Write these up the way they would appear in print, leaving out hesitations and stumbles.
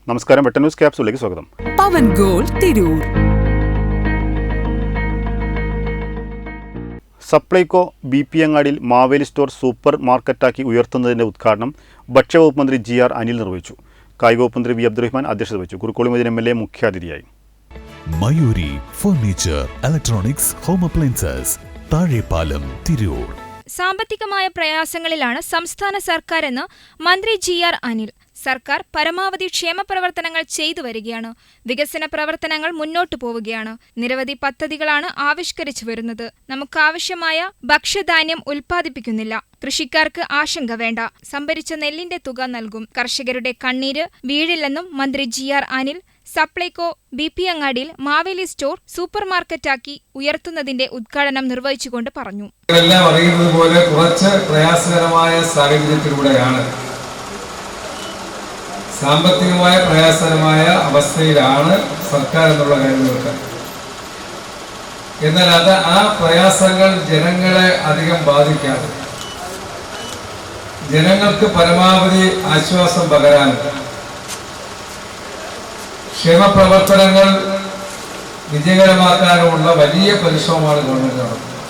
നമസ്കാരം, വെട്ടൻ ന്യൂസ് ക്യാപ്സൂളിലേക്ക് സ്വാഗതം. പവൻ goal Tirur. Supplyco BP അങ്ങാടിയിൽ മാവേലി സ്റ്റോർ സൂപ്പർ മാർക്കറ്റാക്കി ഉയർത്തുന്നതിന്റെ ഉദ്ഘാടനം ഭക്ഷ്യവകുപ്പ് മന്ത്രി GR അനിൽ നിർവഹിച്ചു. കായിക വകുപ്പ് മന്ത്രി V അബ്ദുറഹ്മാൻ അധ്യക്ഷത വഹിച്ചു. കുറുക്കോളി മൊയ്തീൻ MLA മുഖ്യാതിഥിയായി. Mayuri furniture, electronics, home appliances, Thazhepalam, Tirur. സാമ്പത്തികമായ പ്രയാസങ്ങളിലാണ് സംസ്ഥാന സർക്കാരെന്ന് മന്ത്രി GR അനിൽ. സർക്കാർ പരമാവധി ക്ഷേമ പ്രവർത്തനങ്ങൾ ചെയ്തു വരികയാണ്. വികസന പ്രവർത്തനങ്ങൾ മുന്നോട്ടു പോവുകയാണ്. നിരവധി പദ്ധതികളാണ് ആവിഷ്കരിച്ചു വരുന്നത്. നമുക്കാവശ്യമായ ഭക്ഷ്യധാന്യം ഉൽപ്പാദിപ്പിക്കുന്നില്ല. കൃഷിക്കാർക്ക് ആശങ്ക വേണ്ട. സംഭരിച്ച നെല്ലിന്റെ തുക നൽകും. കർഷകരുടെ കണ്ണീര് വീഴില്ലെന്നും മന്ത്രി GR അനിൽ സപ്ലൈകോ BP അങ്ങാടിയിൽ മാവേലി സ്റ്റോർ സൂപ്പർ മാർക്കറ്റാക്കി ഉയർത്തുന്നതിന്റെ ഉദ്ഘാടനം നിർവഹിച്ചുകൊണ്ട് പറഞ്ഞു. എല്ലാം അറിയുന്നത് പോലെ കുറച്ച് പ്രയാസകരമായ സാഹചര്യത്തിലൂടെയാണ്, സാമ്പത്തികമായ പ്രയാസകരമായ അവസ്ഥയിലാണ് സർക്കാർ എന്നുള്ള കാര്യങ്ങൾക്ക്. എന്നാൽ ആ പ്രയാസങ്ങൾ ജനങ്ങളെ അധികം ബാധിക്കാതെ ജനങ്ങൾക്ക് പരമാവധി ആശ്വാസം പകരാൻ ക്ഷേമപ്രവർത്തനങ്ങൾ വിജയകരമാക്കാനുമുള്ള വലിയ പരിശ്രമമാണ് ഗവൺമെന്റ് നടത്തുന്നത്.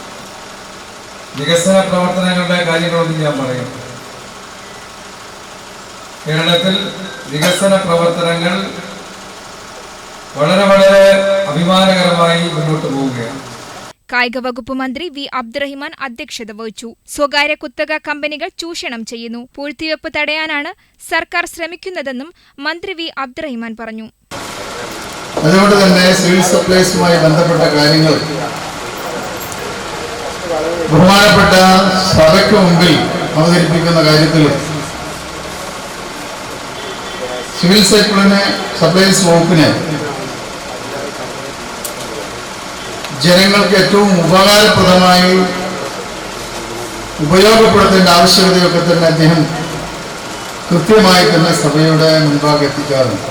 വികസന പ്രവർത്തനങ്ങളുടെ കാര്യങ്ങളൊന്നും ഞാൻ പറയും. കേരളത്തിൽ വികസന പ്രവർത്തനങ്ങൾ വളരെ അഭിമാനകരമായി മുന്നോട്ട് പോവുകയാണ്. കായിക വകുപ്പ് മന്ത്രി V അബ്ദുറഹ്മാൻ അധ്യക്ഷത വഹിച്ചു. സ്വകാര്യ കുത്തക കമ്പനികൾ ചൂഷണം ചെയ്യുന്നു. പൂഴ്ത്തിവെപ്പ് തടയാനാണ് സർക്കാർ ശ്രമിക്കുന്നതെന്നും മന്ത്രി V അബ്ദുറഹ്മാൻ പറഞ്ഞു. അതുകൊണ്ട് തന്നെ സിവിൽ സപ്ലൈസുമായി ബന്ധപ്പെട്ട കാര്യങ്ങൾ ബഹുമാനപ്പെട്ട സഭയ്ക്ക് മുമ്പിൽ അവതരിപ്പിക്കുന്ന കാര്യത്തിൽ സിവിൽ സപ്ലൈസ് വകുപ്പിന് ജനങ്ങൾക്ക് ഏറ്റവും ഉപകാരപ്രദമായി ഉപയോഗപ്പെടുത്തേണ്ട ആവശ്യകതയൊക്കെ തന്നെ അദ്ദേഹം കൃത്യമായി തന്നെ സഭയുടെ മുൻപാകെ എത്തിക്കാറുണ്ട്.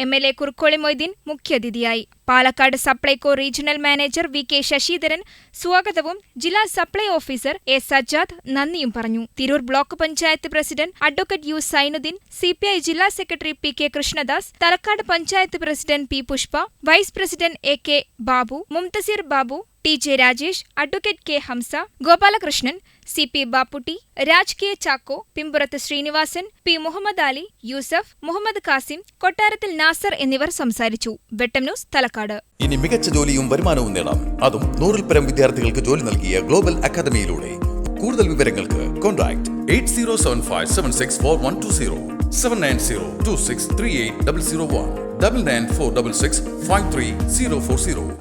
MLA കുറുക്കോളി മൊയ്തീൻ മുഖ്യാതിഥിയായി. Palakkad Supplyco regional manager VK Sasidharan സ്വാഗതവും ജില്ലാ സപ്ലൈ ഓഫീസർ A സജാദ് നന്ദിയും പറഞ്ഞു. Tirur block panchayat president advocate U Zainuddin, CPI ജില്ലാ secretary PK Krishnadas, Thalakkad panchayat president P Pushpa, vice president AK Babu, Mumthasir Babu, TJ Rajesh, advocate K Hamsa, Gopalakrishnan, CP Bapputty, Raj K Chacko, Pimpurath Sreenivasan, P Muhammad Ali, Yusuf, Muhammad Kasim, കൊട്ടാരത്തിൽ നാസർ എന്നിവർ സംസാരിച്ചു. വെട്ടം ന്യൂസ് തലക്കാട്. ഇനി മികച്ച ജോലിയും വരുമാനവും നേടാം, അതും 100-ൽ പരം വിദ്യാർത്ഥികൾക്ക് ജോലി നൽകിയ ഗ്ലോബൽ അക്കാദമിയിലൂടെ. കൂടുതൽ വിവരങ്ങൾക്ക് കോൺടാക്ട് 8075764120 79026380001 99466534040.